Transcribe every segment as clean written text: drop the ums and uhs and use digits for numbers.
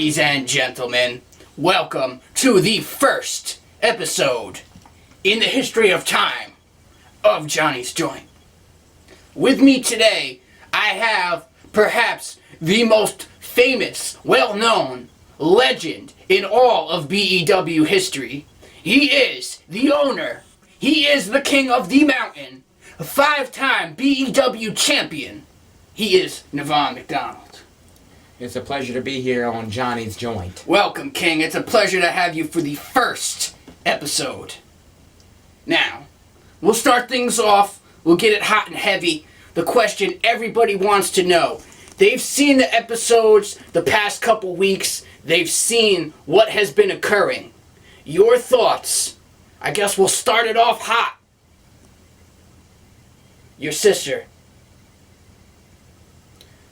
Ladies and gentlemen, welcome to the first episode in the history of time of Johnny's Joint. With me today, I have perhaps the most famous, well-known legend in all of BEW history. He is the owner. He is the king of the mountain, a 5-time BEW champion. He is Nevon McDonald. It's a pleasure to be here on Johnny's Joint. Welcome, King. It's a pleasure to have you for the first episode. Now, we'll start things off. We'll get it hot and heavy. The question everybody wants to know. They've seen the episodes the past couple weeks. They've seen what has been occurring. Your thoughts. I guess we'll start it off hot. Your sister.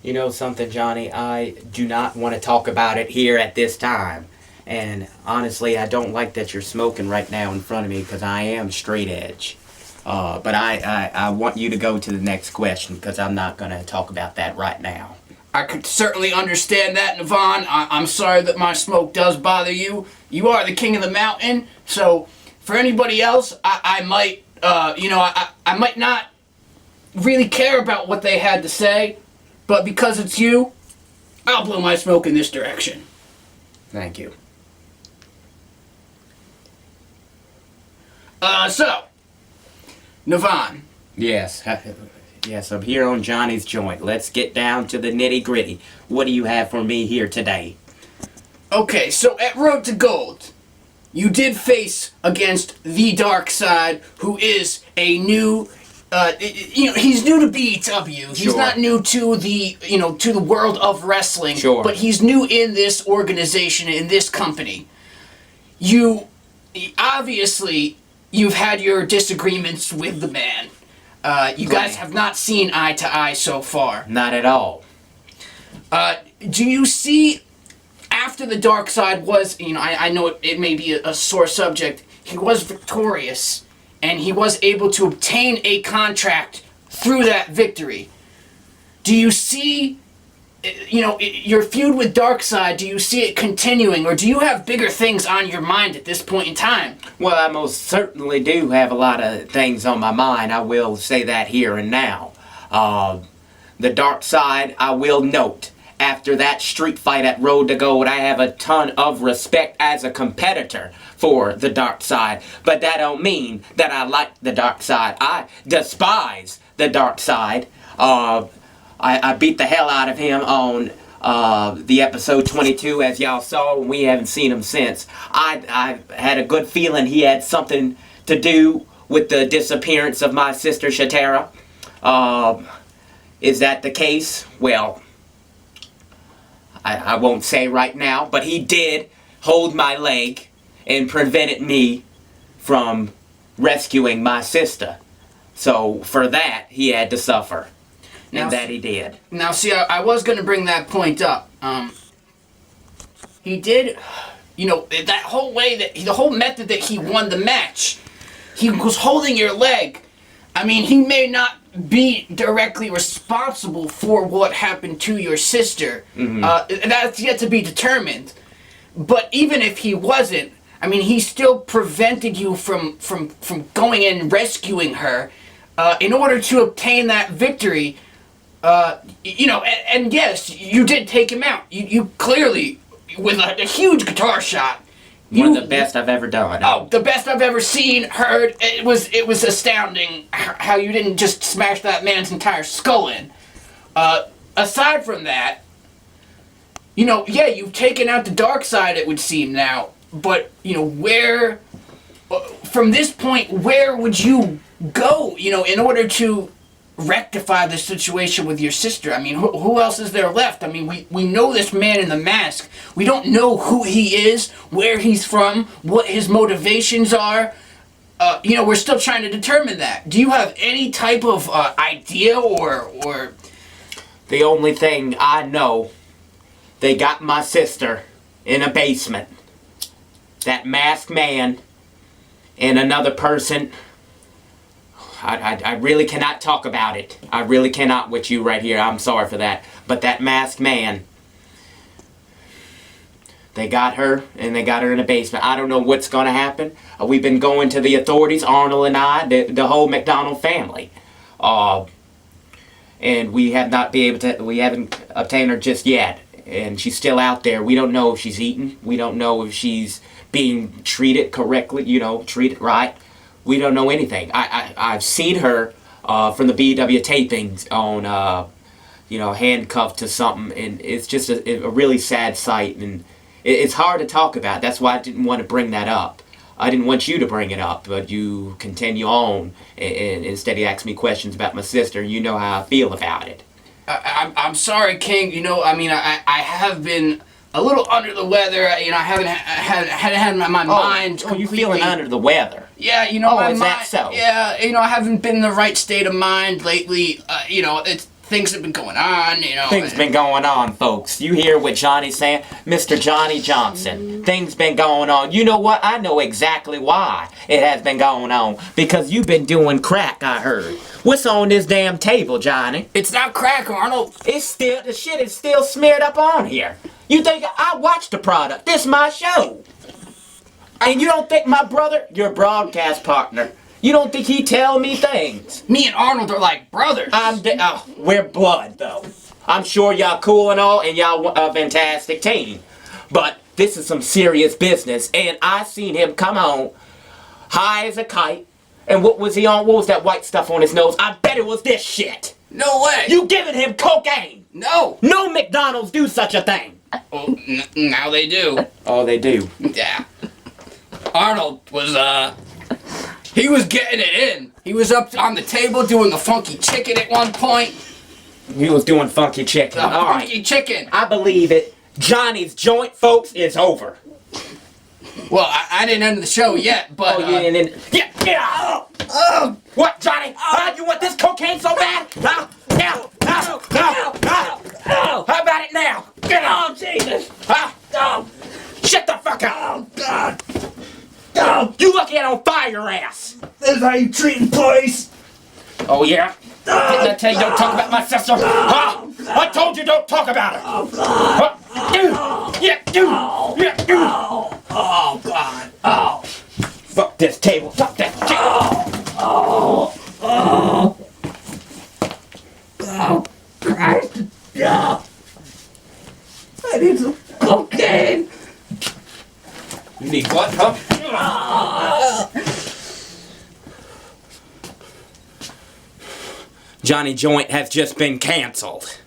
You know something, Johnny? I do not want to talk about it here at this time. And honestly, I don't like that you're smoking right now in front of me because I am straight edge. But I want you to go to the next question because I'm not going to talk about that right now. I could certainly understand that, Nevon. I'm sorry that my smoke does bother you. You are the king of the mountain, so for anybody else, I might, I might not really care about what they had to say, but because it's you, I'll blow my smoke in this direction. Thank you. So, Nevon. Yes. Yes, I'm here on Johnny's Joint. Let's get down to the nitty-gritty. What do you have for me here today? Okay, so at Road to Gold, you did face against the Dark Side, who is a new, he's new to BEW. He's not new to the, to the world of wrestling. Sure. But he's new in this organization, in this company. Obviously, you've had your disagreements with the man. You guys have not seen eye to eye so far. Not at all. Do you see, after the Dark Side was, I know it may be a sore subject, he was victorious, and he was able to obtain a contract through that victory. Do you see, your feud with Dark Side, do you see it continuing, or do you have bigger things on your mind at this point in time? Well, I most certainly do have a lot of things on my mind. I will say that here and now. The Dark Side, I will note, after that street fight at Road to Gold, I have a ton of respect as a competitor for the Dark Side. But that don't mean that I like the Dark Side. I despise the Dark Side. I beat the hell out of him on the episode 22, as y'all saw, and we haven't seen him since. I had a good feeling he had something to do with the disappearance of my sister Shatara. Is that the case? Well, I won't say right now, but he did hold my leg and prevented me from rescuing my sister. So for that, he had to suffer. And that he did. Now, see, I was going to bring that point up. He did, that whole way, the whole method that he won the match, he was holding your leg. I mean, he may not be directly responsible for what happened to your sister. Mm-hmm. That's yet to be determined. But even if he wasn't, I mean, he still prevented you from going in and rescuing her in order to obtain that victory. And yes, you did take him out. You clearly, with a huge guitar shot. One of the best I've ever done. Oh, the best I've ever seen, heard. It was astounding how you didn't just smash that man's entire skull in. Aside from that, you've taken out the Dark Side, it would seem now. But, where, from this point, where would you go, in order to rectify the situation with your sister? I mean, who else is there left? I mean, we know this man in the mask. We don't know who he is, where he's from, what his motivations are. We're still trying to determine that. Do you have any type of idea or... The only thing I know, they got my sister in a basement. That masked man and another person... I really cannot talk about it. I really cannot with you right here. I'm sorry for that. But that masked man, They got her, and they got her in the basement. I don't know what's going to happen. We've been going to the authorities, Arnold and I, the whole McDonald family. And we have not been able to, we haven't obtained her just yet. And she's still out there. We don't know if she's eaten. We don't know if she's being treated correctly, treated right. We don't know anything. I've seen her from the BEW tapings on, handcuffed to something, and it's just a really sad sight, and it's hard to talk about. That's why I didn't want to bring that up. I didn't want you to bring it up, but you continue on and instead you ask me questions about my sister, and you know how I feel about it. I'm sorry, King. I have been a little under the weather. I haven't had my mind completely. You feeling under the weather? Yeah, my is mind. That so? Yeah, I haven't been in the right state of mind lately. Things have been going on, Things been going on, folks. You hear what Johnny's saying? Mr. Johnny Johnson. Things been going on. You know what? I know exactly why it has been going on. Because you've been doing crack, I heard. What's on this damn table, Johnny? It's not crack, Arnold. The shit is still smeared up on here. You think I watched the product? This is my show. And you don't think my brother, your broadcast partner, you don't think he tell me things? Me and Arnold are like brothers. We're blood, though. I'm sure y'all cool and all, and y'all a fantastic team. But this is some serious business, and I seen him come on high as a kite. And what was he on? What was that white stuff on his nose? I bet it was this shit. No way. You giving him cocaine? No. No McDonald's do such a thing. Oh, now they do. Oh, they do. Yeah. Arnold was, he was getting it in. He was up on the table doing a funky chicken at one point. He was doing funky chicken. All right. Funky chicken. I believe it. Johnny's joint, folks, is over. Well, I didn't end the show yet, but... Oh, you didn't end... Yeah! Oh! What, Johnny? You want this cocaine so bad? Huh? Now! How about it now? Get on, Jesus! Huh? Oh! Shut the fuck up! Oh, God! Oh, you lucky I don't fire your ass! This is how you treat employees? Oh, yeah? Didn't I tell you don't talk about my sister? Huh? I told you don't talk about her! Huh? Yeah, Oh, God. Oh. Fuck this table. Fuck that shit. Christ. Yeah. I need some cocaine. You need what, huh? Johnny Joint has just been canceled.